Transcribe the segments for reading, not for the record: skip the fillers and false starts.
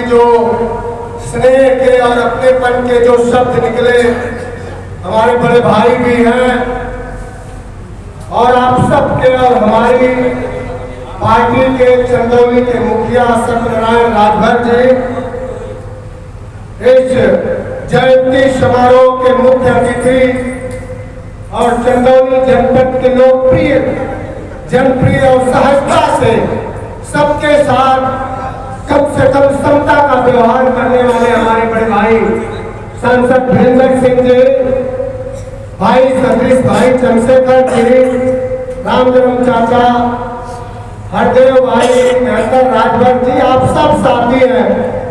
जो स्नेह के और अपनेपन के जो शब्द निकले, हमारे बड़े भाई भी हैं और आप सबके और हमारी पार्टी के चंदौली के मुखिया सत्यनारायण राजभर जी इस जयंती समारोह के मुख्य अतिथि और चंदौली जनपद के लोकप्रिय जनप्रिय और सहजता से सबके साथ कम से कम समता का व्यवहार करने वाले हमारे बड़े भाई सांसद वीरेंद्र सिंह जी, भाई सतीश भाई चंद्रशेखर जी, रामजन्म चाचा, हरदेव भाई, मेहतर राजभर जी, आप सब साथी हैं।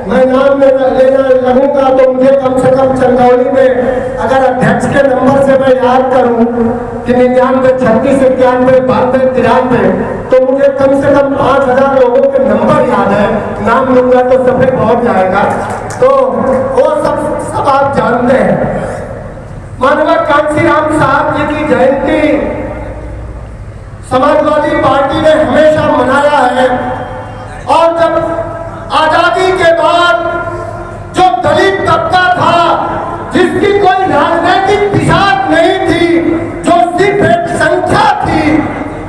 मैं नाम लेना लगूंगा तो मुझे कम से कम चंदौली में अगर अध्यक्ष के नंबर से मैं याद करूं कि 99 36 91 92 93, तो मुझे कम से कम 5000 लोगों के नंबर याद है। नाम लूंगा तो सफे पहुंच जाएगा, तो वो सब आप जानते हैं। माननीय कांशीराम साहब जी की जयंती समाजवादी पार्टी ने हमेशा मनाया है और जब आजादी के बाद जो दलित तबका था, जिसकी कोई राजनीतिक दिशा नहीं थी, जो सिर्फ एक संख्या थी,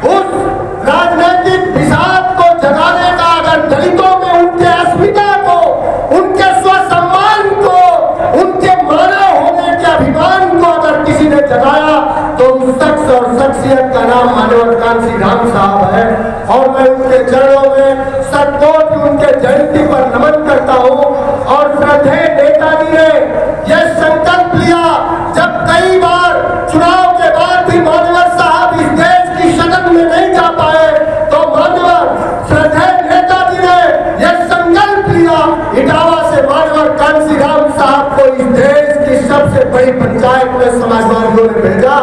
उस राजनीतिक दिशा को जगाने का अगर दलितों में उनके अस्मिता को, उनके स्वसम्मान को, उनके मानव होने के अभिमान को अगर किसी ने जगाया तो उस शख्स और शख्सियत का नाम माननीय कांशीराम साहब है। और मैं उनके चरणों में सचमुच उनके जयंती पर नमन करता हूँ। और श्रद्धेय नेताजी ने यह संकल्प लिया, जब कई बार चुनाव के बाद भी मान्यवर साहब इस देश की शरण में नहीं जा पाए, तो मान्यवर श्रद्धेय नेताजी ने यह संकल्प लिया, इटावा से मान्यवर कांशीराम साहब को इस देश की सबसे बड़ी पंचायत में समाजवादियों ने भेजा।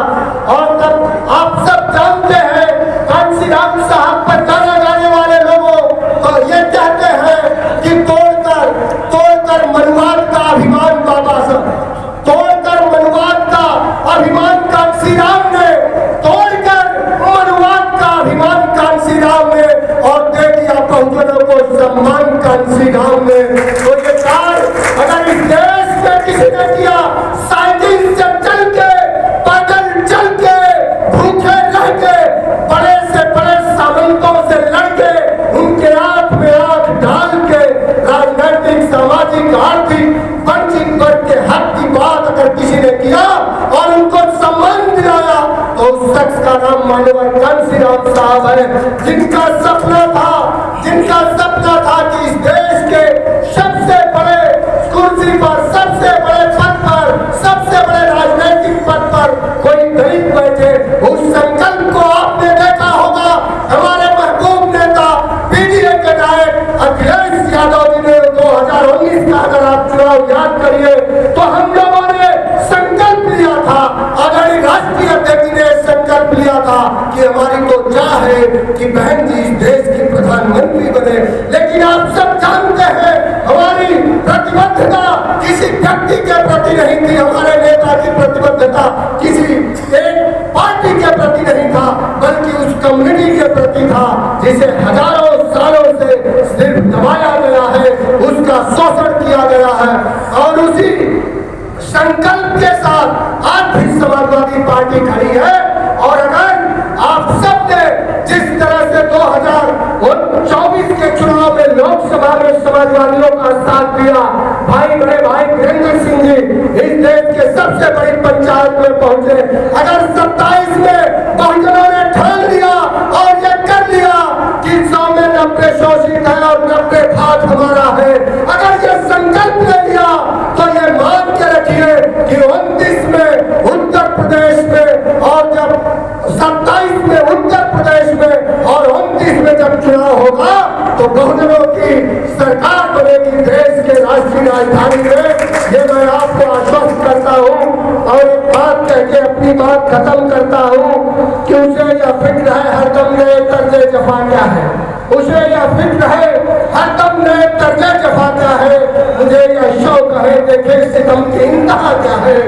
और तब आप सब जानते हैं कांशीराम साहब पर गाना गाने वाले लोगों तो ये कहते हैं कि तोड़कर मनुवाद का अभिमान बाबा साहब, तोड़कर मनुवाद का अभिमान कांशीराम ने, तोड़कर मनुवाद का अभिमान कांशीराम ने और दे दिया बहुजनों को सम्मान कांशीराम ने। तो ये कार्य अगर इस देश में किसी ने किया, साइकिल से चल के, पैदल चल के, भूखे रह के, बड़े से बड़े सामंतों से लड़के, उनके आंख में आंख डाल के, राजनीतिक सामाजिक आर्थिक वंचित वर्ग के हक की बात अगर किसी ने किया और उनको सम्मान दिलाया, तो उस शख्स का नाम माननीय कांशीराम साहब है, जिनका सपना था कि इस देश के सबसे बड़े कुर्सी पर, सबसे बड़े पद पर, सबसे बड़े राजनीतिक पद पर कोई दलित बैठे। उस संकल्प को आपने देखा होगा, हमारे महबूब नेता पीडीए के नायक अखिलेश यादव जी ने 2019 का अगर आप चुनाव याद करिए तो हम लोगों ने संकल्प लिया था, आदरणीय राष्ट्रीय अध्यक्ष ने संकल्प लिया था कि हमारी तो चाह है कि बहन जी इस देश की प्रधानमंत्री बने। लेकिन आप सब जानते हैं हमारी प्रतिबद्धता किसी व्यक्ति के प्रति नहीं थी, हमारे नेता की प्रतिबद्धता किसी एक पार्टी के प्रति नहीं था, बल्कि उस कम्युनिटी के प्रति था जिसे हजारों सालों से सिर्फ दबाया गया है, उसका शोषण किया गया है। और उसी संकल्प के साथ आज भी समाजवादी पार्टी खड़ी है। और अगर आप सब ने जिस तरह से 2024 के चुनाव में लोकसभा में समाजवादियों का साथ दिया, भाई बड़े भाई वीरेंद्र सिंह जी इस देश के सबसे बड़ी पंचायत में पहुंचे, अगर 27 में बहुजनों ने ठान लिया और ये कर लिया कि 100 में 90 शोषित है और 90 भाग हमारा है, अगर ये संकल्प ले लिया तो ये मान के रखिए कि 29 में उत्तर प्रदेश में और जब 27 में उत्तर प्रदेश में और 29 में जब चुनाव होगा तो बहुजनों की सरकार बनेगी देश के राष्ट्रीय राजधानी में। ये मैं आपको आश्वस्त करता हूँ और एक बात कह के अपनी बात खत्म करता हूँ कि उसे यह फिक्र है हरदम नए तर्जे जफा क्या है, उसे यह फिक्र है हरदम नए तर्जे जफा क्या है, मुझे यह शौक है देखे सितम की इंतहा क्या है।